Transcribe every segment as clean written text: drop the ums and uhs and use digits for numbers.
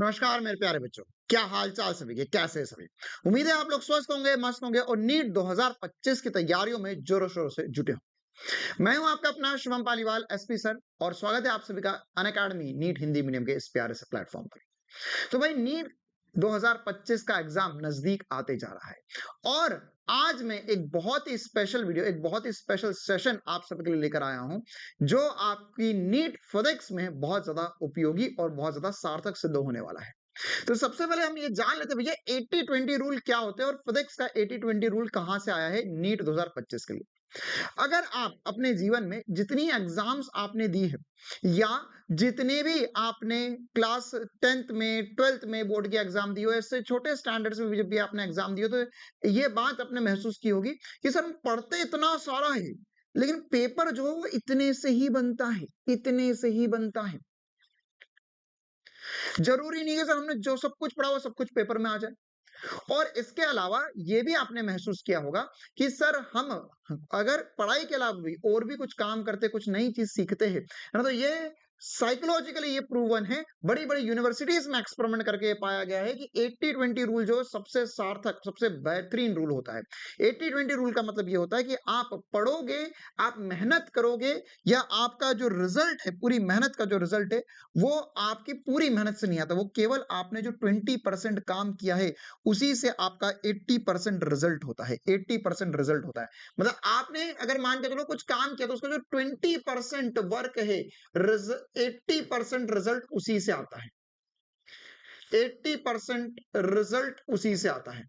नमस्कार मेरे प्यारे बच्चों। क्या हाल चाल सभी के, कैसे हैं सभी? उम्मीद है आप लोग स्वस्थ होंगे, मस्त होंगे और नीट 2025 की तैयारियों में जोरों शोरों से जुटे हों। मैं हूं आपका अपना शुभम पालीवाल एसपी सर और स्वागत है आप सभी का अनअकैडमी नीट हिंदी मीडियम के इस प्यारे से प्लेटफॉर्म पर। तो भाई नीट 2025 का एग्जाम नजदीक आते जा रहा है और आज मैं एक बहुत ही स्पेशल वीडियो, एक बहुत ही स्पेशल सेशन आप सबके लिए लेकर आया हूं जो आपकी नीट फिजिक्स में बहुत ज्यादा उपयोगी और बहुत ज्यादा सार्थक सिद्ध होने वाला है। तो सबसे पहले हम ये जान लेते हैं भैया 80-20 रूल क्या होते हैं और फिजिक्स का 80-20 रूल कहां से आया है नीट 2025 के लिए। अगर आप अपने जीवन में जितनी एग्जाम्स आपने दी है या जितने भी आपने क्लास 10th में 12th में बोर्ड की एग्जाम दी हो, इससे छोटे स्टैंडर्ड्स में भी जब भी आपने एग्जाम दी हो तो ये बात आपने महसूस की होगी कि सर हम पढ़ते इतना सारा है लेकिन पेपर जो है वो इतने से ही बनता है, इतने से ही बनता है। जरूरी नहीं है सर हमने जो सब कुछ पढ़ा वो सब कुछ पेपर में आ जाए। और इसके अलावा ये भी आपने महसूस किया होगा कि सर हम अगर पढ़ाई के अलावा भी और भी कुछ काम करते, कुछ नई चीज सीखते हैं, है ना, तो ये साइकोलॉजिकली ये प्रूवन है, बड़ी बड़ी यूनिवर्सिटीज में एक्सपेरिमेंट करके ये पाया गया है कि 80-20 रूल जो सबसे सार्थक, सबसे बेहतरीन रूल होता है। 80-20 रूल का मतलब ये होता है कि आप पढ़ोगे, आप मेहनत करोगे या आपका जो रिजल्ट है, पूरी मेहनत का जो रिजल्ट है वो आपकी पूरी मेहनत से नहीं आता, वो केवल आपने जो 20% काम किया है उसी से आपका 80% रिजल्ट होता है। 80% रिजल्ट होता है मतलब आपने अगर मान के चलो कुछ काम किया तो उसका जो 20% वर्क है, 80% रिजल्ट उसी से आता है। 80% रिजल्ट उसी से आता है।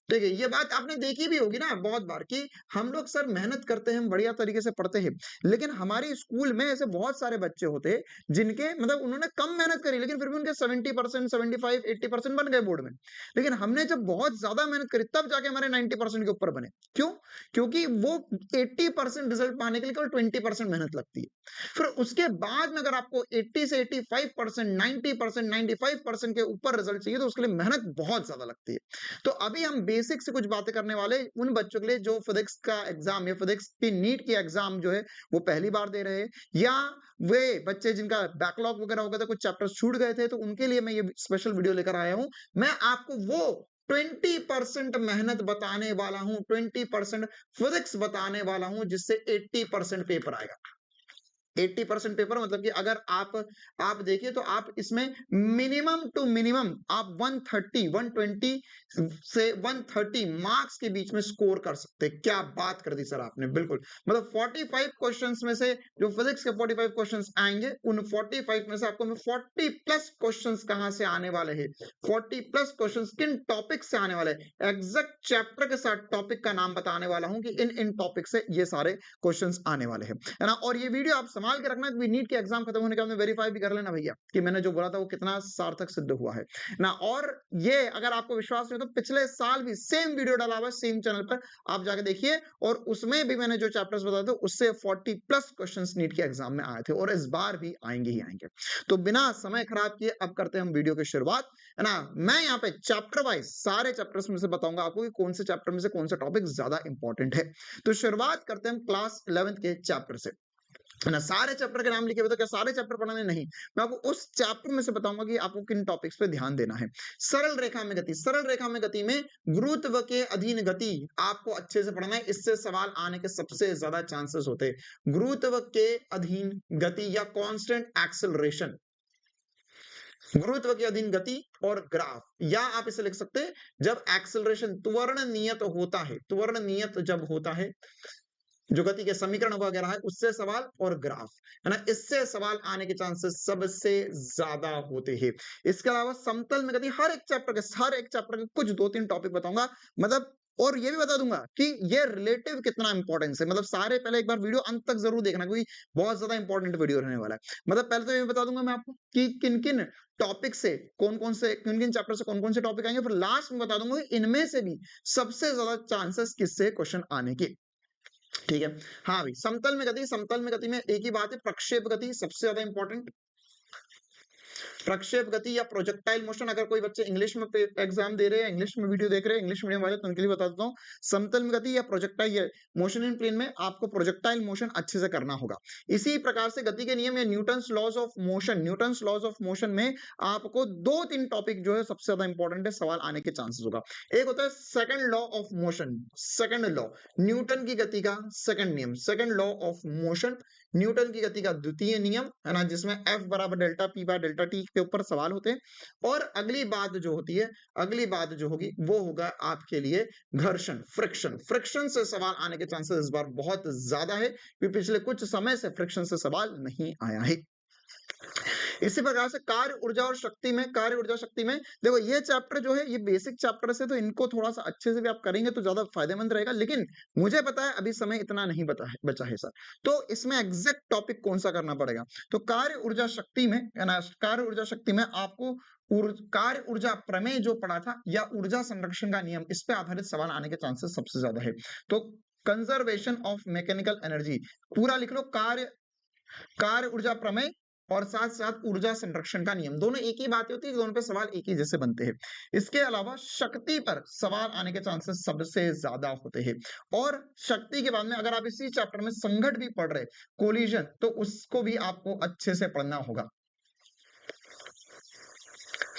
ठीक है, ये बात आपने देखी भी होगी ना बहुत बार कि हम लोग सर मेहनत करते हैं, हम बढ़िया तरीके से पढ़ते हैं, लेकिन हमारे स्कूल में ऐसे बहुत सारे बच्चे होते हैं जिनके मतलब उन्होंने कम मेहनत करी लेकिन फिर भी उनके 70%, 75, 80% बन गए बोर्ड में। लेकिन हमने जब बहुत ज्यादा मेहनत करी तब जाके हमारे 90% के ऊपर बने। क्यों? क्योंकि वो 80% रिजल्ट पाने के लिए केवल 20% मेहनत लगती है। फिर उसके बाद में अगर आपको 80 से 85%, 90%, 95% के ऊपर रिजल्ट चाहिए तो उसके लिए मेहनत बहुत ज्यादा लगती है। तो अभी हम बेसिक से कुछ बातें करने वाले उन बच्चों के लिए जो फिजिक्स का एग्जाम या फिजिक्स की नीट की एग्जाम जो है वो पहली बार दे रहे हैं, या वे बच्चे जिनका बैकलॉग वगैरह हो गया था, कुछ चैप्टर्स छूट गए थे, तो उनके लिए मैं ये स्पेशल वीडियो लेकर आया हूं। मैं आपको वो 20% मेहनत बताने वाला हूं, 20% फिजिक्स बताने वाला हूं जिससे 80% पेपर आएगा। 80% पेपर मतलब कि अगर आप देखिए तो आप इसमें मिनिमम टू मिनिमम आप 130 120 से 130 मार्क्स के बीच में स्कोर कर सकते हैं। क्या बात कर दी सर आपने, बिल्कुल। मतलब 45 क्वेश्चंस में से जो फिजिक्स के 45 क्वेश्चंस आएंगे उन 45 में से आपको मैं 40 प्लस क्वेश्चंस कहां से आने वाले हैं, 40 प्लस क्वेश्चंस किन टॉपिक से आने वाले हैं, एग्जैक्ट चैप्टर के साथ टॉपिक का नाम बताने वाला हूं कि इन इन टॉपिक से ये सारे क्वेश्चंस आने वाले हैं, है ना। और ये वीडियो आप संभाल के रखना कि नीट के एग्जाम खत्म होने के बाद में वेरीफाई भी कर लेना भैया कि मैंने जो बोला था वो कितना सार्थक सिद्ध हुआ है ना। और ये अगर आपको विश्वास नहीं हो तो पिछले साल भी सेम वीडियो डाला हुआ है सेम चैनल पर, आप जाके देखिए। और उसमें भी मैंने जो चैप्टर्स बताए थे उससे 40 प्लस क्वेश्चंस नीट के एग्जाम में आए थे और इस बार भी आएंगे ही आएंगे। तो बिना समय खराब किए अब करते हैं हम वीडियो की शुरुआत, है ना। मैं यहाँ पे चैप्टर वाइज सारे चैप्टर्स में से बताऊंगा आपको कि कौन से चैप्टर में से कौन सा टॉपिक ज्यादा इंपॉर्टेंट है। तो शुरुआत करते हैं हम क्लास 11th के चैप्टर से, है ना। सारे चैप्टर के नाम लिखे हुए तो क्या सारे चैप्टर पढ़ाने? नहीं, मैं आपको उस चैप्टर में से बताऊंगा कि आपको किन टॉपिक्स पे ध्यान देना है। सरल रेखा में गति, सरल रेखा में गति में गुरुत्व के अधीन गति आपको अच्छे से पढ़ना है, इससे सवाल आने के सबसे ज्यादा चांसेस होते हैं। गुरुत्व के अधीन गति या कांस्टेंट एक्सेलरेशन, गुरुत्व के अधीन गति और ग्राफ, या आप इसे लिख सकते हैं जब एक्सेलरेशन त्वरण नियत होता है, त्वरण नियत जब होता है, जो गति के समीकरण वगैरह है उससे सवाल, और ग्राफ, है ना, इससे सवाल आने के चांसेस सबसे ज्यादा होते हैं। इसके अलावा समतल में गति, हर एक चैप्टर के कुछ 2-3 टॉपिक बताऊंगा, मतलब और ये भी बता दूंगा कि ये रिलेटिव कितना इंपॉर्टेंस है। मतलब सारे पहले एक बार वीडियो अंत तक जरूर देखना क्योंकि बहुत ज्यादा इंपॉर्टेंट वीडियो रहने वाला है। मतलब पहले तो ये बता दूंगा मैं आपको कि किन किन टॉपिक से कौन कौन से, किन किन चैप्टर से कौन कौन से टॉपिक आएंगे, फिर लास्ट में बता दूंगा कि इनमें से भी सबसे ज्यादा चांसेस किससे क्वेश्चन आने के। ठीक है, हाँ भाई, समतल में गति, समतल में गति में एक ही बात है, प्रक्षेप गति सबसे ज्यादा इंपॉर्टेंट। प्रक्षेप गति या प्रोजेक्टाइल मोशन, अगर कोई बच्चे इंग्लिश में एग्जाम दे रहे हैं, इंग्लिश में वीडियो देख रहे हैं, इंग्लिश मीडियम वाले, तो उनके लिए बता देता हूँ। समतल गति या प्रोजेक्टाइल मोशन इन प्लेन में आपको प्रोजेक्टाइल मोशन अच्छे से करना होगा। इसी प्रकार से गति के नियम या Newton's laws of motion, Newton's laws of motion में आपको 2-3 टॉपिक जो है सबसे ज्यादा इंपॉर्टेंट है, सवाल आने के चांसेस होगा। एक होता है second law of motion, second law, Newton की गति का सेकंड नियम, second law of motion, Newton की गति का द्वितीय नियम है ना, जिसमें F बराबर delta P by delta T के ऊपर सवाल होते हैं। और अगली बात जो होती है, अगली बात जो होगी वो होगा आपके लिए घर्षण, फ्रिक्शन। फ्रिक्शन से सवाल आने के चांसेस इस बार बहुत ज्यादा है, क्योंकि पिछले कुछ समय से फ्रिक्शन से सवाल नहीं आया है। इसी प्रकार से कार्य ऊर्जा और शक्ति में, कार्य ऊर्जा शक्ति में देखो, ये चैप्टर जो है ये बेसिक चैप्टर से, तो इनको थोड़ा सा अच्छे से भी आप करेंगे तो ज्यादा फायदेमंद रहेगा। लेकिन मुझे पता है अभी समय इतना नहीं बचा है सर, तो इसमें एग्जैक्ट टॉपिक कौन सा करना पड़ेगा। तो कार्य ऊर्जा शक्ति में, है ना, कार्य ऊर्जा शक्ति में आपको कार्य ऊर्जा प्रमेय जो पढ़ा था या ऊर्जा संरक्षण का नियम, इस पे आधारित सवाल आने के चांसेस सबसे ज्यादा है। तो कंजर्वेशन ऑफ मैकेनिकल एनर्जी पूरा लिख लो, कार्य ऊर्जा प्रमेय और साथ साथ ऊर्जा संरक्षण का नियम, दोनों एक ही बात होती है, दोनों पे सवाल एक ही जैसे बनते हैं। इसके अलावा शक्ति पर सवाल आने के चांसेस सबसे ज्यादा होते हैं। और शक्ति के बाद में अगर आप इसी चैप्टर में संघट भी पढ़ रहे, कोलिजन, तो उसको भी आपको अच्छे से पढ़ना होगा,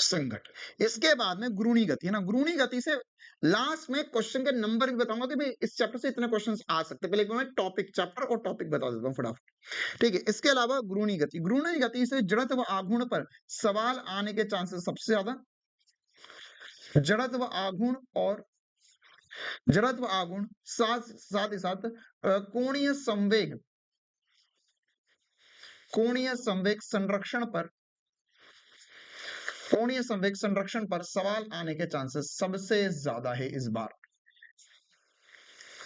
संघट। इसके बाद में गुरुणी गति है ना, गुरुणी गति से लास्ट में क्वेश्चन के नंबर भी बताऊंगा कि भाई इस चैप्टर से इतने क्वेश्चंस आ सकते हैं। पहले मैं टॉपिक, चैप्टर और टॉपिक बता देता हूँ फटाफट, ठीक है। इसके अलावा गुरुणी गति, गुरुणी गति से जड़त्व आघूर्ण पर सवाल आने के चांसेस सबसे ज्यादा, जड़त्व आघूर्ण और जड़त्व आघूर्ण, साथ साथ ही साथ कोणीय संवेग, कोणीय संवेग संरक्षण पर, कोणीय संवेग संरक्षण पर सवाल आने के चांसेस सबसे ज्यादा है इस बार।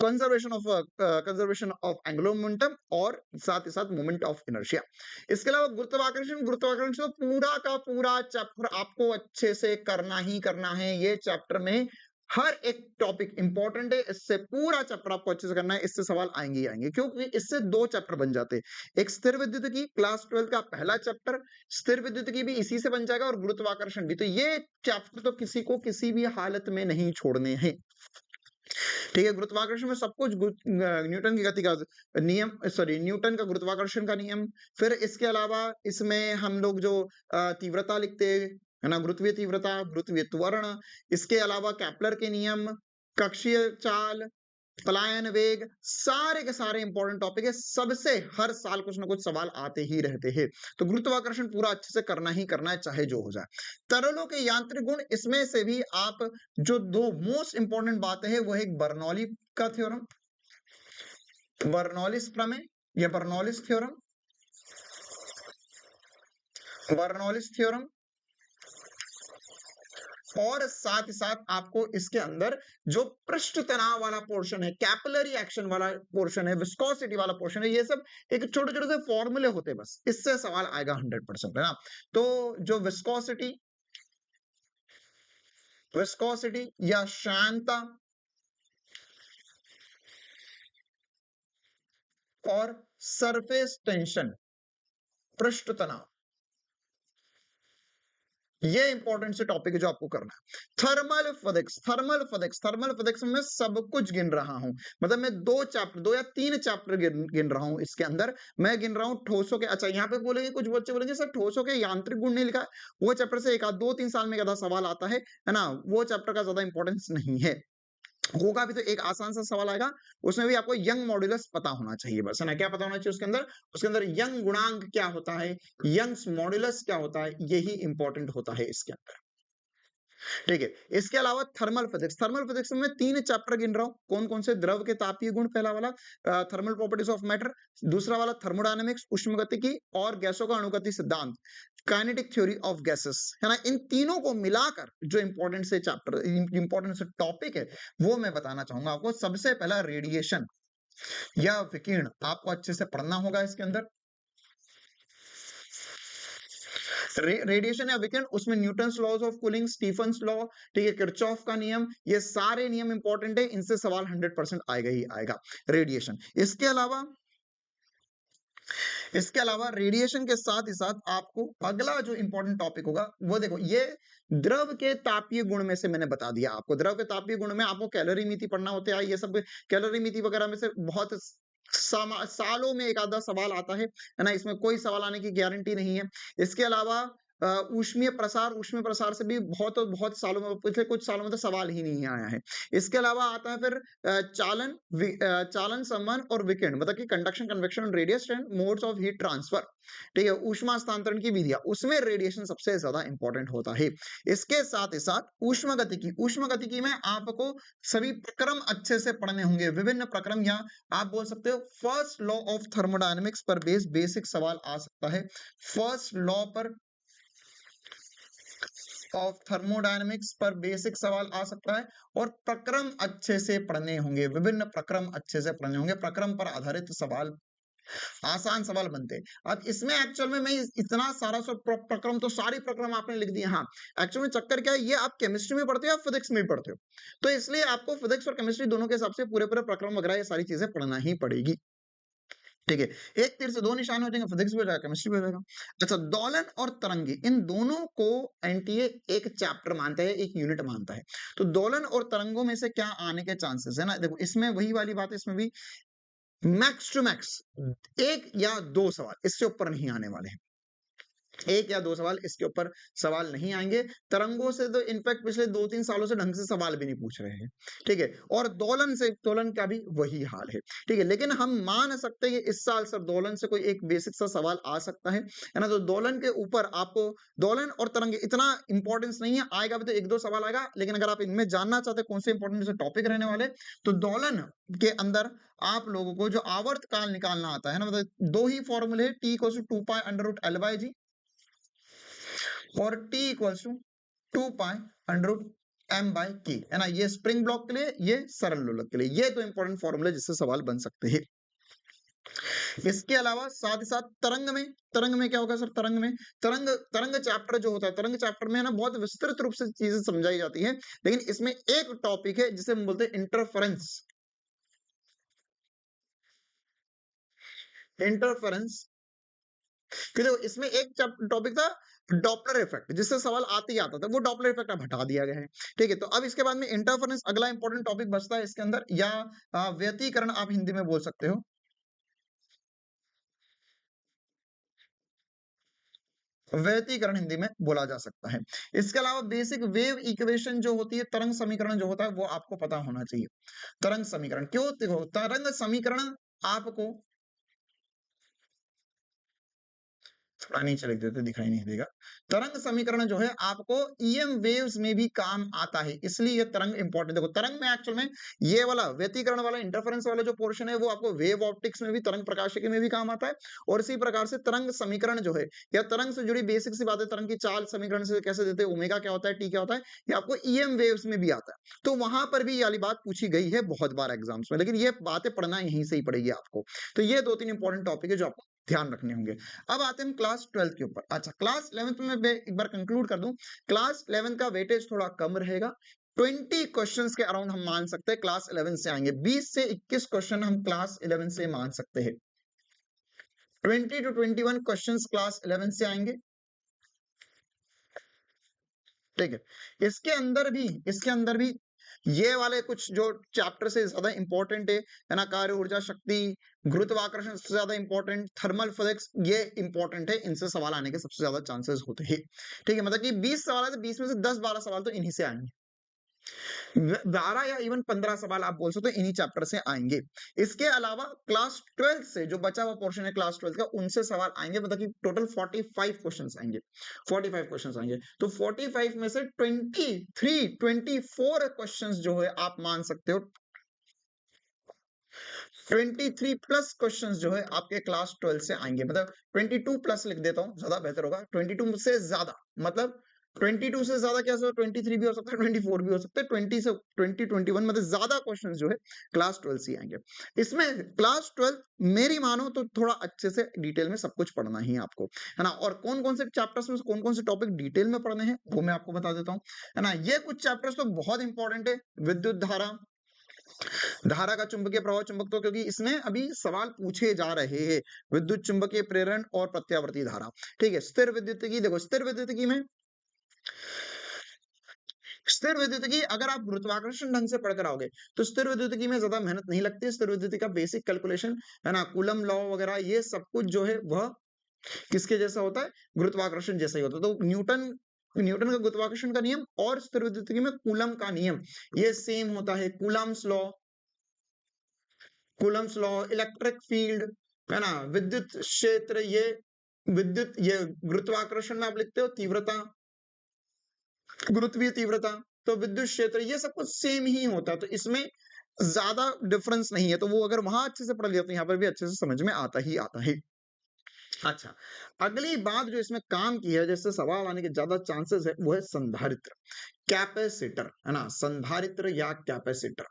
कंजर्वेशन ऑफ एंगुलर मोमेंटम और साथ ही साथ मोमेंट ऑफ इनर्शिया। इसके अलावा गुरुत्वाकर्षण, गुरुत्वाकर्षण तो पूरा का पूरा चैप्टर आपको अच्छे से करना ही करना है। ये चैप्टर में हर एक टॉपिक इंपॉर्टेंट है, इससे पूरा चैप्टर आपको अच्छे से करना है, इससे सवाल आएंगे ही आएंगे, क्योंकि इससे 2 चैप्टर बन जाते हैं। एक स्थिर विद्युत की क्लास 12 का पहला चैप्टर, स्थिर विद्युत की भी इसी से बन जाएगा, और गुरुत्वाकर्षण भी। तो ये चैप्टर तो किसी को किसी भी हालत में नहीं छोड़ने हैं, ठीक है। गुरुत्वाकर्षण में सब कुछ न्यूटन की गति का नियम, सॉरी न्यूटन का गुरुत्वाकर्षण का नियम। फिर इसके अलावा इसमें हम लोग जो तीव्रता लिखते हैं, है ना, गुरुत्वीय तीव्रता, गुरुत्वीय त्वरण, इसके अलावा केपलर के नियम, कक्षीय चाल, पलायन वेग, सारे के सारे इंपॉर्टेंट टॉपिक है। सबसे हर साल कुछ ना कुछ सवाल आते ही रहते हैं, तो गुरुत्वाकर्षण पूरा अच्छे से करना ही करना है, चाहे जो हो जाए। तरलों के यांत्रिक गुण, इसमें से भी आप जो 2 मोस्ट इंपॉर्टेंट बातें हैं वो है एक बर्नौली का थ्योरम, बर्नौलिस प्रमेय या बर्नौलिस थ्योरम, बर्नौलिस थ्योरम, और साथ ही साथ आपको इसके अंदर जो पृष्ठ तनाव वाला पोर्शन है, कैपिलरी एक्शन वाला पोर्शन है, विस्कोसिटी वाला पोर्शन है, ये सब एक छोटे छोटे से फॉर्मूले होते हैं, बस इससे सवाल आएगा 100%, है ना। तो जो विस्कोसिटी, विस्कोसिटी या श्यानता और सरफेस टेंशन, पृष्ठ तनाव, ये इंपॉर्टेंट से टॉपिक है जो आपको करना है। Thermal physics, thermal physics, thermal physics में मैं सब कुछ गिन रहा हूं, मतलब मैं 2 चैप्टर, 2 या 3 चैप्टर गिन रहा हूं। इसके अंदर मैं गिन रहा हूं ठोसों के, अच्छा यहाँ पे बोलेंगे कुछ बच्चे बोलेंगे सर ठोसों के यांत्रिक गुण नहीं लिखा, वो चैप्टर से 2-3 साल में एक आधा सवाल आता है ना, वो चैप्टर का ज्यादा इंपॉर्टेंस नहीं है। होगा भी तो एक आसान सा सवाल आएगा, उसमें भी आपको यंग मॉड्यूलस पता होना चाहिए, बस, है ना। क्या पता होना चाहिए उसके अंदर यंग गुणांक क्या होता है, यंग्स मॉड्यूलस क्या होता है, यही इंपॉर्टेंट होता है इसके अंदर, ठीक है। इसके अलावा थर्मल फिजिक्स, थर्मल फिजिक्स में 3 चैप्टर गिन रहा हूं, कौन कौन से, द्रव के तापीय गुण पहला वाला, थर्मल प्रॉपर्टीज ऑफ मैटर दूसरा वाला, थर्मोडायनेमिक्स उष्मगतिकी और गैसों का अणुगति सिद्धांत, काइनेटिक थ्योरी ऑफ गैसेस, है ना। इन तीनों को मिलाकर जो इंपॉर्टेंट से चैप्टर, इंपॉर्टेंट से टॉपिक है वो मैं बताना चाहूंगा आपको। सबसे पहला रेडिएशन या विकिरण, आपको अच्छे से पढ़ना होगा इसके अंदर। रेडिएशन या विकिरण, उसमें Newton's laws of cooling, Stefan's law, ठीक है, किरचॉफ का नियम, ये सारे नियम इंपॉर्टेंट है, इनसे सवाल 100% आएगा ही आएगा, रेडिएशन। इसके अलावा इसके अलावा रेडिएशन के साथ ही साथ आपको अगला जो इंपॉर्टेंट टॉपिक होगा वो देखो, ये द्रव के तापीय गुण में से मैंने बता दिया आपको। द्रव के तापीय गुण में आपको कैलोरीमीटर पढ़ना होता है, ये सब कैलोरीमीटर वगैरह में से बहुत सालों में एक आधा सवाल आता है ना? इसमें कोई सवाल आने की गारंटी नहीं है। इसके अलावा ऊष्मीय प्रसार से भी बहुत बहुत सालों में, पिछले कुछ सालों में तो सवाल ही नहीं आया है। इसके अलावा आता है फिर चालन, संवहन और विकिरण, मतलब कि कंडक्शन, कन्वेक्शन और radiation modes of heat transfer. ठीक है, ऊष्मा हस्तांतरण की विधियां, उसमें रेडिएशन सबसे ज्यादा इंपॉर्टेंट होता है। इसके साथ ही साथ ऊष्मागतिकी में आपको सभी प्रक्रम अच्छे से पढ़ने होंगे, विभिन्न प्रक्रम, या आप बोल सकते हो फर्स्ट लॉ ऑफ थर्मोडायनेमिक्स पर बेसिक सवाल आ सकता है। फर्स्ट लॉ पर ऑफ थर्मोडायनेमिक्स पर बेसिक सवाल आ सकता है, और प्रक्रम अच्छे से पढ़ने होंगे, विभिन्न प्रक्रम अच्छे से पढ़ने होंगे, प्रक्रम पर आधारित सवाल, आसान सवाल बनते हैं। अब इसमें एक्चुअल में मैं इतना सारा सब प्रक्रम, तो सारी प्रक्रम आपने लिख दिए। हाँ, एक्चुअल में चक्कर क्या है, ये आप केमिस्ट्री में पढ़ते हो या फिजिक्स में भी पढ़ते हो, तो इसलिए आपको फिजिक्स और केमिस्ट्री दोनों के हिसाब से पूरे पूरे प्रक्रम वगैरह ये सारी चीजें पढ़ना ही पड़ेगी। ठीक है, एक तीर से दो निशाने हो जाएंगे, फिजिक्स भी हो जाएगा, केमिस्ट्री भी हो जाएगा। अच्छा, दोलन और तरंगे, इन दोनों को एनटीए एक चैप्टर मानता है, एक यूनिट मानता है। तो दोलन और तरंगों में से क्या आने के चांसेस है ना, देखो इसमें वही वाली बात है, इसमें भी मैक्स टू मैक्स एक या दो सवाल, इससे ऊपर नहीं आने वाले हैं। एक या दो सवाल, इसके ऊपर सवाल नहीं आएंगे। तरंगों से तो इनफैक्ट पिछले 2-3 सालों से ढंग से सवाल भी नहीं पूछ रहे हैं। ठीक है, और दोलन का भी वही हाल है। ठीक है, लेकिन हम मान सकते हैं कि इस साल सर दोलन से कोई एक बेसिक सा सवाल आ सकता है ना? तो दोलन के ऊपर आपको, दोलन और तरंगे इतना इंपॉर्टेंस नहीं है, आएगा भी तो एक दो सवाल आएगा, लेकिन अगर आप इनमें जानना चाहते हैं कौन से इंपॉर्टेंट टॉपिक रहने वाले, तो दोलन के अंदर आप लोगों को जो आवर्त काल निकालना आता है ना, मतलब दो ही फॉर्मूले, T equal to 2 pi under root L by g और t equals to 2 pi under root m by k, है ना? ये स्प्रिंग ब्लॉक के लिए, ये सरल लोलक के लिए, ये तो इंपॉर्टेंट फॉर्मूले जिससे सवाल बन सकते हैं। इसके अलावा साथ ही साथ तरंग में क्या होगा सर? तरंग चैप्टर जो होता है, तरंग चैप्टर में ना बहुत विस्तृत रूप से चीजें समझाई जाती है, लेकिन इसमें एक टॉपिक है जिसे हम बोलते हैं इंटरफेरेंस। इंटरफेरेंस, कि देखो इसमें एक टॉपिक था डॉपलर इफेक्ट, जिससे सवाल आते ही आता था, वो डॉपलर इफेक्ट अब हटा दिया गया है। ठीक है, तो अब इसके बाद में इंटरफेरेंस अगला इंपॉर्टेंट टॉपिक बचता है इसके अंदर, या व्यतिकरण आप हिंदी में बोल सकते हो। व्यतिकरण हिंदी में बोला जा सकता है। इसके अलावा बेसिक वेव इक्वेशन जो होती है, तरंग समीकरण जो होता है, वो आपको पता होना चाहिए। तरंग समीकरण क्यों, देखो तरंग समीकरण आपको, थोड़ा नीचे लिख देते, दिखाई नहीं देगा। तरंग समीकरण जो है आपको ईएम वेव्स में भी काम आता है, इसलिए ये तरंग इंपॉर्टेंट। देखो तरंग में एक्चुअल में ये वाला व्यतिकरण वाला, इंटरफेरेंस वाला जो पोर्शन है, वो आपको वेव ऑप्टिक्स में भी, तरंग प्रकाशिकी में भी काम आता है। और इसी प्रकार से तरंग समीकरण जो है, या तरंग से जुड़ी बेसिक सी बातें, तरंग की चाल समीकरण से कैसे देते हैं, ओमेगा क्या होता है, टी क्या होता है, ये आपको ईएम वेव्स में भी आता है। तो वहां पर भी ये वाली बात पूछी गई है बहुत बार एग्जाम्स में, लेकिन ये बातें पढ़ना यहीं से ही पड़ेगी आपको। तो ये 2-3 इंपॉर्टेंट टॉपिक है जो आपको ध्यान रखने होंगे। अब आते हैं क्लास 12 के ऊपर। अच्छा, क्लास 11 में मैं एक बार कंक्लूड कर दूं, क्लास 11 का वेटेज थोड़ा कम रहेगा। 20 क्वेश्चंस के अराउंड हम मान सकते हैं क्लास 11 से आएंगे, 20 से 21 क्वेश्चन हम क्लास 11 से मान सकते हैं। 20 to 21 क्वेश्चंस क्लास 11 से आएंगे। ठीक है, इसके अंदर भी ये वाले कुछ जो चैप्टर से ज्यादा इंपॉर्टेंट है ना, कार्य ऊर्जा शक्ति, गुरुत्वाकर्षण सबसे ज्यादा इंपॉर्टेंट, थर्मल फिजिक्स ये इंपॉर्टेंट है, इनसे सवाल आने के सबसे ज्यादा चांसेस होते हैं। ठीक है, मतलब कि 20 सवाल है तो 20 में से 10-12 सवाल तो इन्हीं से आएंगे। 12 या इवन 15 सवाल आप बोल सकते हो इन्हीं चैप्टर से आएंगे। इसके अलावा क्लास 12 से जो बचा हुआ पोर्शन है क्लास 12 का, उनसे सवाल आएंगे, मतलब कि टोटल 45 क्वेश्चंस आएंगे। 45 क्वेश्चंस आएंगे, तो 45 में से 24 क्वेश्चंस जो है आप मान सकते हो, 23 प्लस क्वेश्चंस जो है आपके क्लास 12 से आएंगे। मतलब 22 प्लस लिख देता हूं, ज्यादा बेहतर होगा। 22 से ज्यादा मतलब 22 से ज्यादा क्या, 23 भी हो सकता है, 24 भी हो सकता है, 20 से 21, मतलब ज्यादा क्वेश्चंस जो है क्लास 12 से आएंगे। इसमें क्लास 12 मेरी मानो तो थोड़ा अच्छे से डिटेल में सब कुछ पढ़ना ही है आपको, है ना? और कौन कौन से चैप्टर्स में कौन कौन से टॉपिक डिटेल में पढ़ने हैं वो मैं आपको बता देता हूँ, है ना? ये कुछ चैप्टर्स तो बहुत इंपॉर्टेंट है, विद्युत धारा, धारा का चुंबकीय प्रवाह चुंबकत्व, क्योंकि इसमें अभी सवाल पूछे जा रहे हैं, विद्युत चुंबकीय प्रेरण और प्रत्यावर्ती धारा। ठीक है, स्थिर विद्युतिकी, देखो स्थिर विद्युतिकी में, स्थिर विद्युतिकी अगर आप गुरुत्वाकर्षण ढंग से पढ़कर आओगे तो स्थिर विद्युतिकी में ज्यादा मेहनत नहीं लगती है। स्थिर विद्युतिकी का बेसिक कैलकुलेशन है ना, कूलम लॉ वगैरह ये सब कुछ जो है वह किसके जैसा होता है, गुरुत्वाकर्षण जैसा ही होता है। तो न्यूटन न्यूटन का गुरुत्वाकर्षण का नियम और स्थिर विद्युतिकी में कूलम का नियम ये सेम होता है। कूलम्स लॉ, इलेक्ट्रिक फील्ड है ना, विद्युत क्षेत्र, ये गुरुत्वाकर्षण में आप लिखते हो तीव्रता, गुरुत्वीय तीव्रता, तो विद्युत क्षेत्र ये सब कुछ सेम ही होता है, तो इसमें ज्यादा डिफरेंस नहीं है। तो वो अगर वहां अच्छे से पढ़ लिया तो यहाँ पर भी अच्छे से समझ में आता ही आता है। अच्छा, अगली बात जो इसमें काम की है, जैसे सवाल आने के ज्यादा चांसेस है, वो है संधारित्र, कैपेसिटर, है ना, संधारित्र या कैपेसिटर।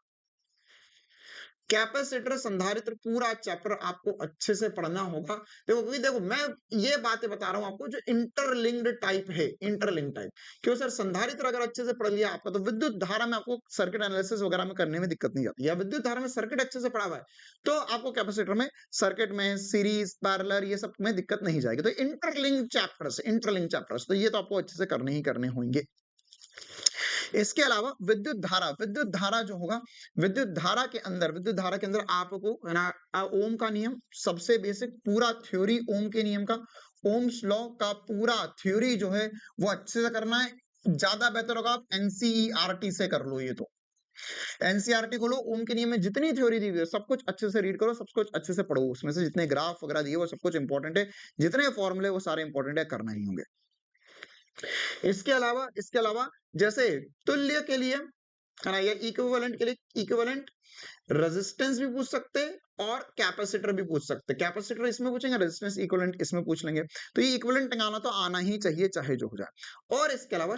कैपेसिटर, संधारित्र, पूरा चैप्टर आपको अच्छे से पढ़ना होगा। देखो क्योंकि देखो मैं ये बातें बता रहा हूं आपको जो इंटरलिंक्ड टाइप है, इंटरलिंक टाइप। क्यों सर, संधारित्र अगर अच्छे से पढ़ लिया आपका तो विद्युत धारा में आपको सर्किट एनालिसिस वगैरह में करने में दिक्कत नहीं आती, या विद्युत धारा में सर्किट अच्छे से पढ़ा हुआ है तो आपको कैपेसिटर में, सर्किट में, सीरीज पैरेलल ये सब में दिक्कत नहीं जाएगी। तो इंटरलिंक चैप्टर्स तो ये तो आपको अच्छे से करने ही करने होंगे। इसके अलावा विद्युत धारा जो होगा, विद्युत धारा के अंदर आपको है ना, ओम का नियम सबसे बेसिक, पूरा थ्योरी ओम के नियम का, ओम्स लॉ का पूरा थ्योरी जो है वो अच्छे से करना है। ज्यादा बेहतर होगा आप एनसीईआरटी से कर लो, ये तो एनसीईआरटी खोलो, ओम के नियम में जितनी थ्योरी दी हुई है सब कुछ अच्छे से रीड करो, सब कुछ अच्छे से पढ़ो, उसमें से जितने ग्राफ वगैरह दिए वो सब कुछ इंपॉर्टेंट है, जितने फॉर्मूले वो सारे इंपॉर्टेंट है, करना ही होंगे। इसके अलावा जैसे तुल्य के लिए है ना, या इक्विवेलेंट के लिए इक्विवेलेंट रेजिस्टेंस भी पूछ सकते हैं और कैपेसिटर भी पूछ सकते हैं। कैपेसिटर इसमें पूछेंगे, रेजिस्टेंस इक्विवेलेंट इसमें पूछ लेंगे। तो ये इक्विवेलेंट टंगाना तो आना ही चाहिए चाहे जो हो जाए। और इसके अलावा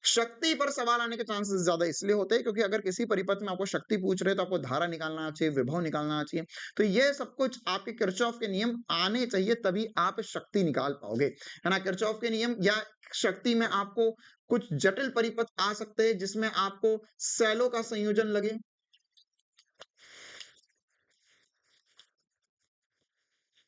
शक्ति पर सवाल आने के चांसेस ज्यादा इसलिए होते हैं क्योंकि अगर किसी परिपथ में आपको शक्ति पूछ रहे तो आपको धारा निकालना चाहिए, विभव निकालना चाहिए। तो ये सब कुछ आपके किरचॉफ के नियम आने चाहिए, तभी आप शक्ति निकाल पाओगे, है ना। किरचॉफ के नियम या शक्ति में आपको कुछ जटिल परिपथ आ सकते हैं जिसमें आपको सेलो का संयोजन लगे।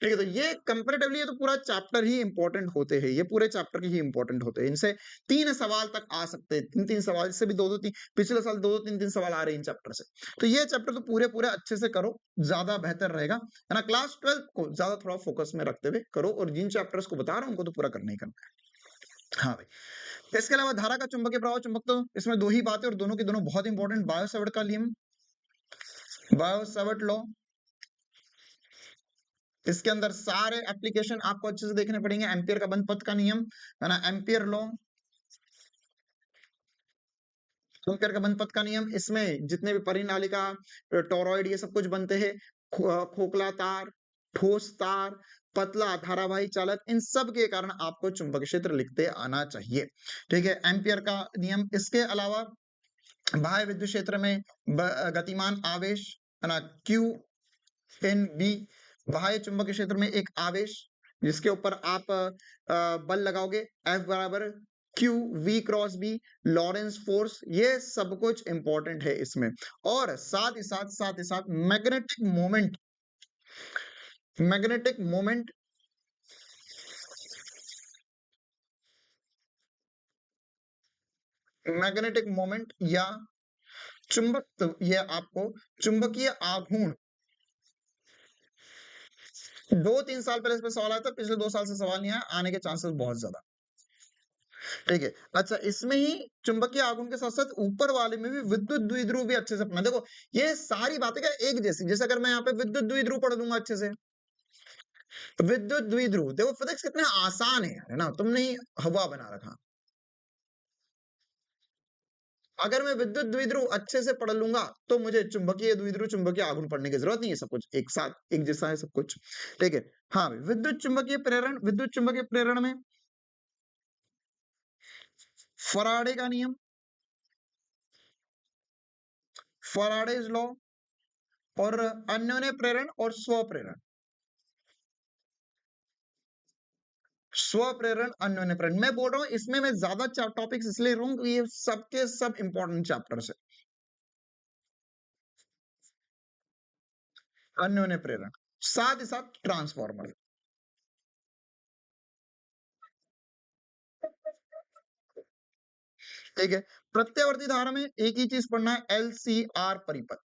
ठीक है, तो ये कंपैरेटिवली ये तो पूरा चैप्टर ही इंपॉर्टेंट होते हैं, ये पूरे चैप्टर के ही इंपॉर्टेंट होते हैं। इनसे 3 सवाल तक आ सकते हैं, 3-3 सवाल, इससे भी 2-2 3, पिछले साल 2-2 3-3 सवाल आ रहे हैं इन चैप्टर से। तो ये चैप्टर तो पूरे-पूरे अच्छे से करो, ज्यादा बेहतर रहेगा, है ना। क्लास 12 को ज्यादा थोड़ा फोकस में रखते हुए करो, और जिन चैप्टर्स को बता रहा हूं उनको तो पूरा करना ही करना है। हाँ भाई, इसके अलावा धारा का चुंबकीय प्रवाह चुंबक, तो इसमें 2 ही बातें और दोनों की दोनों बहुत इंपॉर्टेंट। बायो-सावर्ट का नियम, बायो-सावर्ट लॉ, इसके अंदर सारे एप्लीकेशन आपको अच्छे से देखने पड़ेंगे। एम्पियर का बंध पथ का नियम, है ना, एम्पियर लॉ, एम्पियर का बंध पथ का नियम, इसमें जितने भी परिनालिका, टोरॉइड ये सब कुछ बनते हैं, खोखला तार, ठोस तार, पतला धारावाही चालक, इन सब के कारण आपको चुंबक क्षेत्र लिखते आना चाहिए। ठीक है, एम्पियर का नियम। इसके अलावा बाह्य विद्युत क्षेत्र में गतिमान आवेश, है ना, क्यू इन बी, बाह्य चुंबकीय क्षेत्र में एक आवेश जिसके ऊपर आप बल लगाओगे, F बराबर Q V cross B, Lorentz force, ये सब कुछ इंपॉर्टेंट है इसमें। और साथ ही साथ मैग्नेटिक मोमेंट मैग्नेटिक मोमेंट या चुंबक, ये आपको चुंबकीय आघूर्ण 2-3 साल पहले इस पे सवाल आया था, पिछले 2 साल से सवाल नहीं आया, आने के चांसेस बहुत ज्यादा। ठीक है, अच्छा, इसमें ही चुंबकीय आघूर्ण के साथ साथ ऊपर वाले में भी विद्युत द्विध्रुव भी अच्छे से पढ़ना। देखो ये सारी बातें क्या एक जैसी, जैसे अगर मैं यहाँ पे विद्युत द्विध्रुव पढ़ दूंगा अच्छे से, विद्युत द्विध्रुव, देखो फिजिक्स कितना आसान है ना, तुमने ही हवा बना रखा। अगर मैं विद्युत द्विध्रुव अच्छे से पढ़ लूंगा तो मुझे चुंबकीय द्विध्रुव, चुंबकीय आघूर्ण पढ़ने की जरूरत नहीं है, सब कुछ एक साथ एक जैसा है सब कुछ। ठीक है, हाँ भाई, विद्युत चुंबकीय प्रेरण में फराडे का नियम, फराडेज लॉ, और अन्योन्य प्रेरण और स्वप्रेरण, अन्योन्य प्रेरण। मैं बोल रहा हूँ इसमें मैं ज्यादा टॉपिक्स इसलिए लूं क्योंकि ये सबके सब इंपॉर्टेंट चैप्टर्स है। अन्योन्य प्रेरण, साथ ही साथ ट्रांसफार्मर। ठीक है, प्रत्यावर्ती धारा में एक ही चीज पढ़ना है, एलसीआर परिपथ।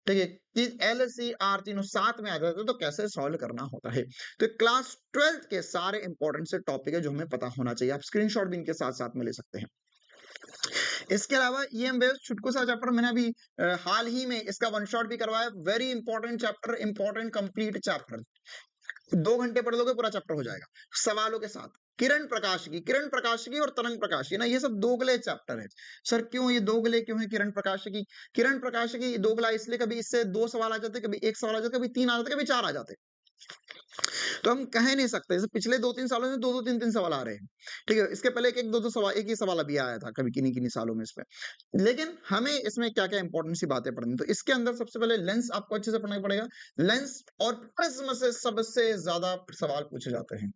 ठीक है, कि एलसीआर तीनों साथ में आ जाते हैं तो कैसे सॉल्व करना होता है। तो क्लास 12th के सारे इंपॉर्टेंट से टॉपिक है जो हमें पता होना चाहिए। आप स्क्रीनशॉट भी इनके साथ साथ में ले सकते हैं। इसके अलावा ईएम वेव्स छुटकू सा चैप्टर मैंने अभी हाल ही में इसका वन शॉट भी करवाया। Very important chapter, important complete chapter. 2 घंटे पढ़ लोगे पूरा चैप्टर हो जाएगा सवालों के साथ। किरण प्रकाश की और तरंग प्रकाश की ना, ये सब दोगले चैप्टर है। सर क्यों ये दोगले क्यों है? किरण प्रकाश की दोगला इसलिए, कभी इससे 2 सवाल आ जाते, कभी 1 सवाल आ जाता, कभी 3 आ जाते, कभी 4 आ जाते। तो हम कह नहीं सकते, जैसे पिछले 2-3 सालों में 2-2 3-3 सवाल आ रहे हैं। ठीक है, इसके पहले 1-1 2-2 सवाल, एक ही सवाल अभी आया था कभी किन्हीं-किन्हीं सालों में इसमें। लेकिन हमें इसमें क्या-क्या इंपॉर्टेंट सी बातें पढ़नी, तो इसके अंदर सबसे पहले लेंस आपको अच्छे से पढ़ना पड़ेगा। लेंस और प्रिज्म से सबसे ज्यादा सवाल पूछे जाते हैं।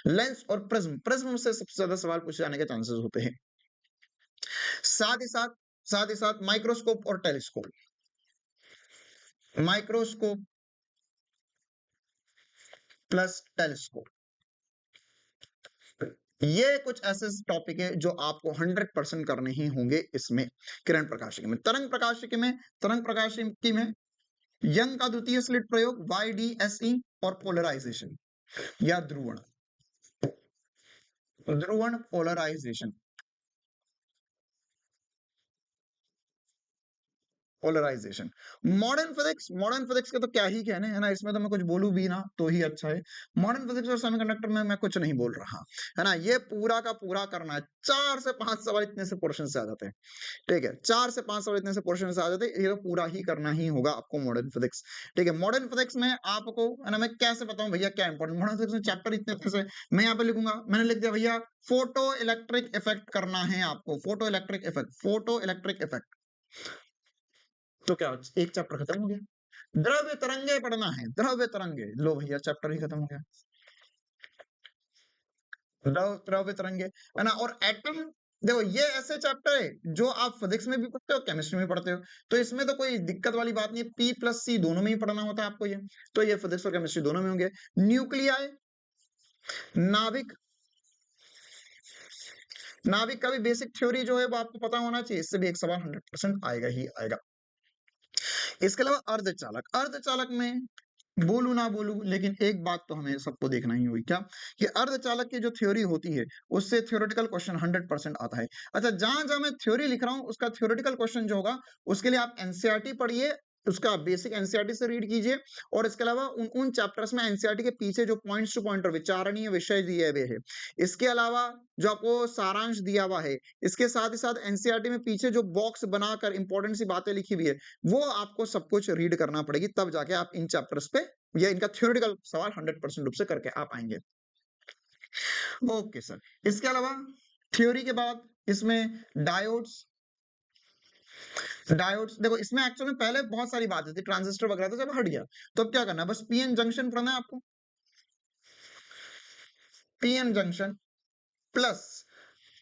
लेंस और प्रिज्म से सबसे ज्यादा सवाल पूछे जाने के चांसेस होते हैं। साथ ही साथ माइक्रोस्कोप और टेलीस्कोप। माइक्रोस्कोप प्लस टेलीस्कोप, ये कुछ ऐसे टॉपिक है जो आपको 100% करने ही होंगे इसमें। किरण प्रकाशिकी में, तरंग प्रकाशिकी में यंग का द्वितीय स्लिट प्रयोग, YDSE और पोलराइजेशन या ध्रुवण पोलराइजेशन। पोलराइजेशन, मॉडर्न फिजिक्स के तो क्या ही कहने है ना, इसमें तो मैं कुछ बोलूं भी ना तो ही अच्छा है। मॉडर्न फिजिक्स और सेमीकंडक्टर में मैं कुछ नहीं बोल रहा है ना, ये पूरा का पूरा करना है। 4 से 5 सवाल इतने से पोर्शन से आ जाते हैं। ठीक है, 4 से 5 सवाल इतने से पोर्शन से आ जाते हैं, ये तो पूरा ही करना ही होगा आपको मॉडर्न फिजिक्स। ठीक है, मॉडर्न फिजिक्स में आपको है ना, मैं कैसे बताऊं भैया क्या इंपॉर्टेंट मॉडर्न फिजिक्स में चैप्टर इतने से, मैं यहाँ पे लिखूंगा, मैंने लिख दिया भैया फोटो इलेक्ट्रिक इफेक्ट करना है आपको। फोटो इलेक्ट्रिक इफेक्ट तो क्या एक चैप्टर खत्म हो गया। द्रव्य तरंगे पढ़ना है, द्रव्य तरंगे, लो भैया चैप्टर ही खत्म हो गया। द्रव्य तरंगे है ना, और एटम। देखो ये ऐसे चैप्टर है जो आप फिजिक्स में भी पढ़ते हो, केमिस्ट्री में पढ़ते हो, तो इसमें तो कोई दिक्कत वाली बात नहीं है। P+C दोनों में ही पढ़ना होता है आपको ये, तो ये फिजिक्स और केमिस्ट्री दोनों में होंगे। न्यूक्लियाई, नाभिक, नाभिक का भी बेसिक थ्योरी जो है वो आपको पता होना चाहिए, इससे भी एक सवाल 100% आएगा ही आएगा। इसके अलावा अर्धचालक, अर्धचालक में बोलू ना बोलू लेकिन एक बात तो हमें सबको देखना ही हुई, क्या कि अर्धचालक की जो थ्योरी होती है उससे थ्योरेटिकल क्वेश्चन 100% आता है। अच्छा, जहां जहां मैं थ्योरी लिख रहा हूं उसका थ्योरेटिकल क्वेश्चन जो होगा उसके लिए आप एनसीईआरटी पढ़िए, उसका बेसिक एनसीईआरटी से रीड कीजिए, और इसके अलावा उन उन चैप्टर्स में एनसीईआरटी के पीछे जो पॉइंट्स टू पॉइंट और विचारणीय विषय दिए हुए हैं, इसके अलावा जो आपको सारांश दिया हुआ है, इसके साथ ही साथ एनसीईआरटी में पीछे जो बॉक्स बनाकर इंपॉर्टेंट सी बातें लिखी हुई है, वो आपको सब कुछ रीड करना पड़ेगी, तब जाके आप इन चैप्टर्स पे या इनका थ्योरेटिकल सवाल 100% रूप से करके आप आएंगे। ओके सर, इसके अलावा थ्योरी के बाद इसमें डायोड्स, देखो इसमें एक्चुअली में पहले बहुत सारी बातें थी, ट्रांजिस्टर वगैरह, तो जब हट गया तो अब क्या करना है, बस पीएन जंक्शन पढ़ना है आपको। पीएन जंक्शन प्लस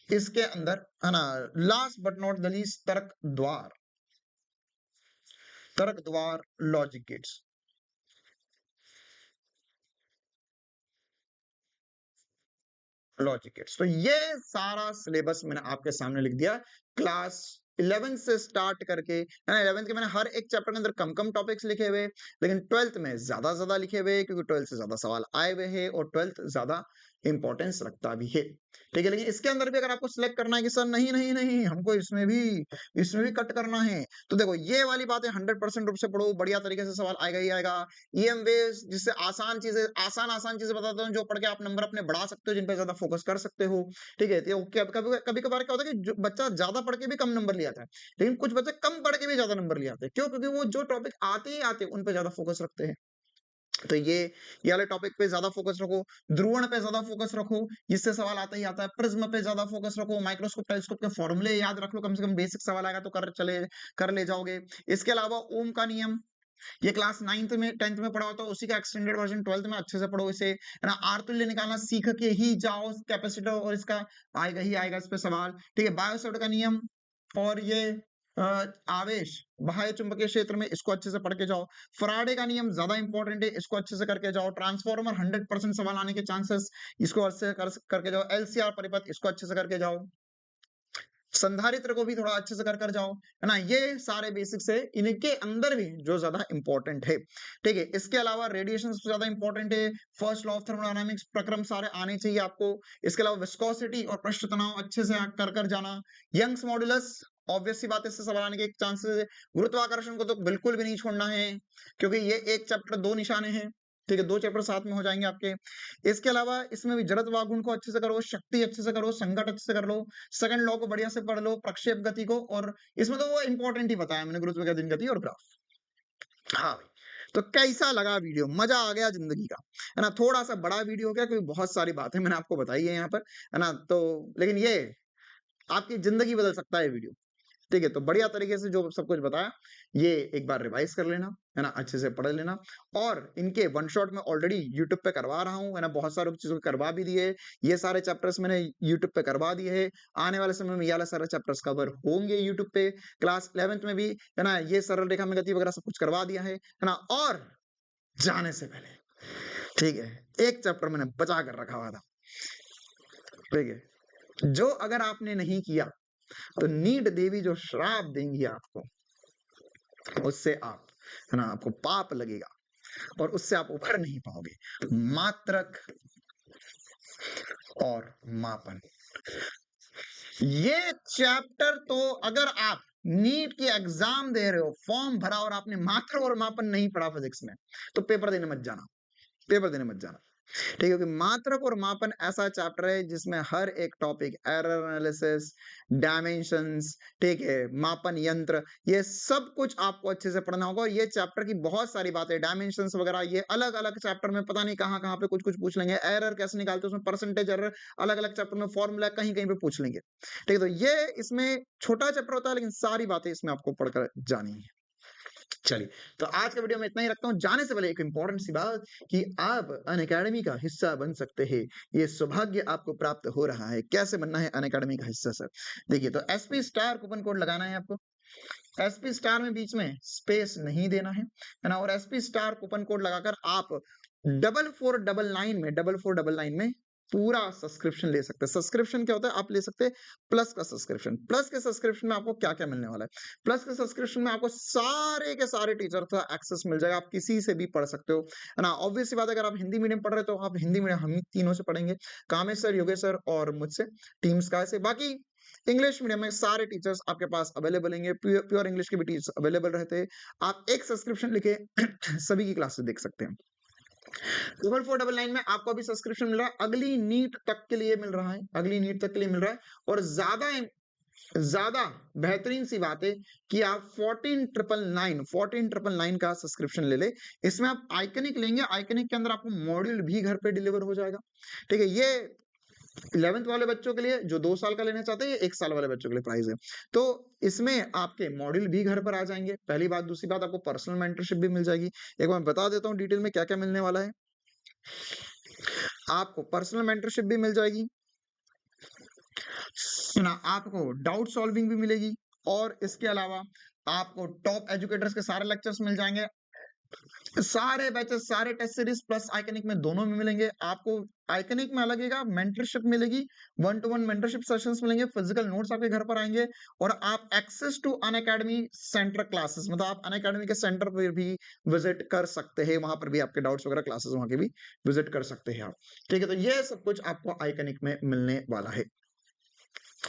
इसके अंदर है ना, last but not the least तर्क द्वार लॉजिक गेट्स। तो ये सारा सिलेबस मैंने आपके सामने लिख दिया। क्लास 11 से स्टार्ट करके, 11th के मैंने हर एक चैप्टर के अंदर कम कम टॉपिक्स लिखे हुए, लेकिन 12th में ज्यादा लिखे हुए, क्योंकि 12th से ज्यादा सवाल आए हुए हैं और 12th ज्यादा इंपॉर्टेंस रखता भी है। ठीक है, लेकिन इसके अंदर भी अगर आपको सिलेक्ट करना है कि सर नहीं नहीं नहीं हमको इसमें भी कट करना है, तो देखो ये वाली बातें 100% रूप से पढ़ो, बढ़िया तरीके से सवाल आएगा ही आएगा। ईएम वेव्स, जिससे आसान चीजें बताता हूँ जो पढ़ के आप नंबर अपने बढ़ा सकते हो, जिन पे ज्यादा फोकस कर सकते हो। ठीक है, तो कभी कभार क्या होता है कि बच्चा ज्यादा पढ़ के भी कम नंबर ले आता है, लेकिन कुछ बच्चे कम पढ़ के भी ज्यादा नंबर ले आते हैं। क्यों? क्योंकि वो जो टॉपिक आते ही आते हैं उन पे ज्यादा फोकस रखते हैं। तो ये वाले टॉपिक पे ज्यादा फोकस रखो, ध्रुवण पे ज्यादा फोकस रखो, इससे सवाल आता ही आता है। प्रिज्म पे ज्यादा फोकस रखो, माइक्रोस्कोप टेलीस्कोप के फॉर्मूले याद रख लो, कम से कम बेसिक सवाल आएगा तो कर ले जाओगे। इसके अलावा ओम का नियम, ये क्लास 9th में 10th में पढ़ा होता है, उसी का एक्सटेंडेड वर्जन 12th में अच्छे से पढ़ो इसे, है ना। आर तुल्य निकालना सीख के ही जाओ, कैपेसिटर और इसका आएगा ही आएगा इस पे सवाल। ठीक है, बायोसोट का नियम और ये आवेश, बाह्य चुंबकीय क्षेत्र में, इसको अच्छे से पढ़ के जाओ। फैराडे का नियम ज़्यादा इंपॉर्टेंट है, इसको अच्छे से करके जाओ। ट्रांसफार्मर 100% सवाल आने के चांसेस, इसको अच्छे से करके जाओ। एलसीआर परिपथ, इसको अच्छे से करके जाओ। संधारित्र को भी थोड़ा अच्छे से कर जाओ, है ना? ये सारे बेसिक्स है, इनके अंदर भी जो ज़्यादा इंपॉर्टेंट है, ठीक है? इसके अलावा रेडिएशन सबसे ज़्यादा इंपॉर्टेंट है, फर्स्ट लॉ ऑफ थर्मोडायनामिक्स प्रक्रम सारे आने चाहिए आपको। इसके अलावा विस्कोसिटी और पृष्ठ तनाव अच्छे से कर जाना। यंग्स मॉडुलस, ऑब्वियस सी बात है, इससे सवाल आने के चांसेस है। गुरुत्वाकर्षण को तो बिल्कुल भी नहीं छोड़ना है, क्योंकि ये एक चैप्टर 2 निशाने हैं, ठीक है? 2 चैप्टर साथ में हो जाएंगे आपके। इसके अलावा इसमें भी जड़त्व आघूर्ण को अच्छे से करो, शक्ति अच्छे से करो, संघट अच्छे से कर लो, सेकंड लॉ को बढ़िया से पढ़ लो, प्रक्षेप गति को, और इसमें तो वो इंपॉर्टेंट ही बताया मैंने, गुरुत्वाकर्षण गति और ग्राफ। हाँ भाई, तो कैसा लगा वीडियो? मजा आ गया जिंदगी का, है ना? थोड़ा सा बड़ा वीडियो हो गया क्योंकि बहुत सारी बातें मैंने आपको बताई है यहाँ पर, है ना? तो लेकिन ये आपकी जिंदगी बदल सकता है वीडियो, ठीक है? तो बढ़िया तरीके से जो सब कुछ बताया, ये एक बार रिवाइज कर लेना, है ना? अच्छे से पढ़ लेना, और इनके वन शॉट में ऑलरेडी यूट्यूब पे करवा रहा हूँ, है ना? बहुत सारी चीज़ों को करवा भी दिए। ये सारे चैप्टर्स मैंने यूट्यूब पे करवा दिए हैं। आने वाले समय में ये वाले सारे चैप्टर्स कवर होंगे यूट्यूब पे। क्लास 11th में भी, है ना? ये सरल रेखा में गति वगैरह सब कुछ करवा दिया है ना? और जाने से पहले, ठीक है, एक चैप्टर मैंने बचा कर रखा हुआ था, ठीक है? जो अगर आपने नहीं किया, तो नीट देवी जो श्राप देंगी आपको, उससे आप, है ना, आपको पाप लगेगा और उससे आप उभर नहीं पाओगे। मात्रक और मापन, ये चैप्टर तो अगर आप नीट की एग्जाम दे रहे हो, फॉर्म भरा और आपने मात्रक और मापन नहीं पढ़ा फिजिक्स में, तो पेपर देने मत जाना, पेपर देने मत जाना, ठीक है? क्योंकि मात्रक और मापन ऐसा चैप्टर है जिसमें हर एक टॉपिक, एरर एनालिसिस, डायमेंशंस, ठीक है, मापन यंत्र, ये सब कुछ आपको अच्छे से पढ़ना होगा। और ये चैप्टर की बहुत सारी बातें, डायमेंशंस वगैरह, ये अलग अलग चैप्टर में पता नहीं कहाँ कहाँ पे कुछ कुछ पूछ लेंगे। एरर कैसे निकालते हैं, उसमें परसेंटेज एरर अलग अलग चैप्टर में, फॉर्मूला कहीं कहीं पे पूछ लेंगे, ठीक है? तो ये इसमें छोटा चैप्टर होता है, लेकिन सारी बातें इसमें आपको पढ़कर जानी है। चलिए, तो आज के वीडियो में इतना ही रखता हूँ। जाने से पहले एक इंपॉर्टेंट सी बात, कि आप अनअकैडमी का हिस्सा बन सकते हैं। ये सौभाग्य आपको प्राप्त हो रहा है। कैसे बनना है अनअकैडमी का हिस्सा सर? देखिए, तो एसपी स्टार कूपन कोड लगाना है आपको। एसपी स्टार में बीच में स्पेस नहीं देना है ना? और एसपी स्टार कूपन कोड लगाकर आप 4499 में पूरा सब्सक्रिप्शन ले सकते हैं। सब्सक्रिप्शन क्या होता है? आप ले सकते हैं प्लस का सब्सक्रिप्शन। प्लस के सब्सक्रिप्शन में आपको क्या-क्या मिलने वाला है? प्लस के सब्सक्रिप्शन में आपको सारे के सारे टीचर का एक्सेस मिल जाएगा। आप किसी से भी पढ़ सकते हो, है ना? ऑब्वियस सी बात है, अगर आप हिंदी मीडियम पढ़ रहे हो तो आप हिंदी मीडियम हम ही तीनों से पढ़ेंगे, कामेश सर, योगेश सर और मुझसे, टीम स्काई से। बाकी इंग्लिश मीडियम में सारे टीचर्स आपके पास अवेलेबल होंगे, प्योर इंग्लिश के भी टीचर्स अवेलेबल रहते हैं। आप एक सब्सक्रिप्शन लेके सभी की क्लासेस देख सकते हैं। 4499 में आपको अभी सब्सक्रिप्शन मिल रहा है, अगली नीट तक के लिए मिल रहा है, अगली नीट तक के लिए मिल रहा है। और ज्यादा बेहतरीन सी बात है कि आप 14999 का सब्सक्रिप्शन ले ले। इसमें आप आइकनिक लेंगे, आइकनिक के अंदर आपको मॉड्यूल भी घर पे डिलीवर हो जाएगा, ठीक है? ये 11th वाले बच्चों के लिए जो 2 साल का लेना चाहते हैं, ये 1 साल वाले बच्चों के लिए प्राइस है। तो इसमें आपके मॉड्यूल भी घर पर आ जाएंगे, पहली बात। दूसरी बात, आपको पर्सनल मेंटरशिप भी मिल जाएगी। एक बार बता देता हूँ डिटेल में क्या क्या मिलने वाला है। आपको पर्सनल मेंटरशिप भी मिल जाएगी, ना? आपको डाउट सॉल्विंग भी मिलेगी, और इसके अलावा आपको टॉप एजुकेटर्स के सारे लेक्चर्स मिल जाएंगे। सारे बैचेस, सारे टेस्ट सीरीज प्लस आइकनिक में, दोनों में मिलेंगे आपको। आइकनिक में लगेगा, मेंटरशिप मिलेगी, 1 to 1 मेंटरशिप सेशंस मिलेंगे, फिजिकल नोट्स आपके घर पर आएंगे, और आप access to Unacademy centre classes, मतलब आप अनअकैडमी के सेंटर पर भी विजिट कर सकते हैं, वहां पर भी आपके डाउट्स वगैरह क्लासेस वहां के भी विजिट कर सकते हैं आप, ठीक है? तो ये सब कुछ आपको आइकनिक में मिलने वाला है,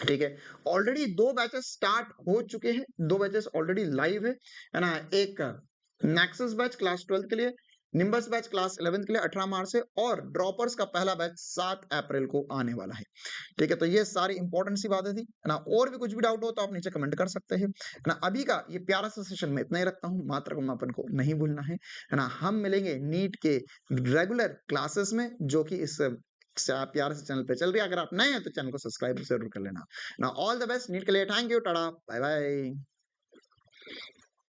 ठीक है? ऑलरेडी 2 बैचेस स्टार्ट हो चुके हैं, 2 बैचेस ऑलरेडी लाइव है ना? एक नेक्सस बैच क्लास 12 के लिए, निम्बस बैच क्लास 11 के लिए 18 मार्च से, और ड्रॉपर्स का पहला बैच 7 अप्रैल को आने वाला है, ठीक है? तो ये सारी इंपॉर्टेंट सी बातें थी, है ना? और भी कुछ भी डाउट हो तो आप नीचे कमेंट कर सकते हैं, है ना? अभी का ये प्यारा सा सेशन में इतना ही रखता हूँ। मात्रक मापन को नहीं भूलना है ना? हम मिलेंगे नीट के रेगुलर क्लासेस में, जो कि इस प्यारे से चैनल पे चल रही है। अगर आप नए हैं तो चैनल को सब्सक्राइब जरूर कर लेना ना। ऑल द बेस्ट नीट के लिए। Thank you, tata, bye bye.